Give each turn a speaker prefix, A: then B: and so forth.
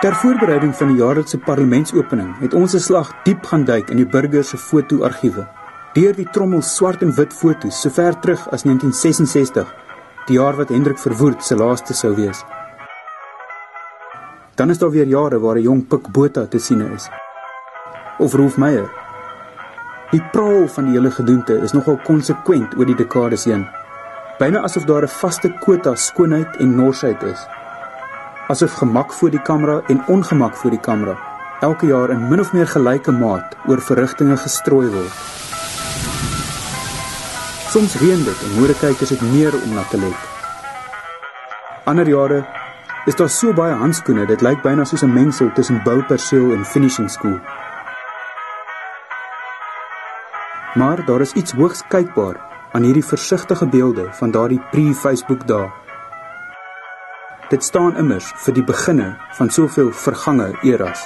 A: Ter voorbereiding van die jaarlikse parlementsopening het ons 'n slag diep gaan duik in die burger se fotoargiewe. Deur die trommel swart en wit foto's so ver terug as 1966, die jaar wat Hendrik Verwoerd se laaste sou wees. Dan is daar weer jare waar 'n jong Pik Botha te sien is. Of Rolf Meyer. Die praal van die hele gedoente is nogal konsekwent oor die dekades heen. Byna asof daar 'n vaste kwota skoonheid en norsheid is. Asof gemak voor die kamera en ongemak voor die kamera elke jaar in min of meer gelyke maat oor verrigtinge gestrooi word. Soms reën dit en modekykers het meer om na te let. Ander jare is daar so baie handskoene, dit lyk byna soos 'n mengsel tussen bouperseel en finishing school. Maar daar is iets hoogs kykbaar aan hierdie versigtige beelde van daardie pre-Facebook dae. Dit staan immers vir die beginne van soveel vergange eras.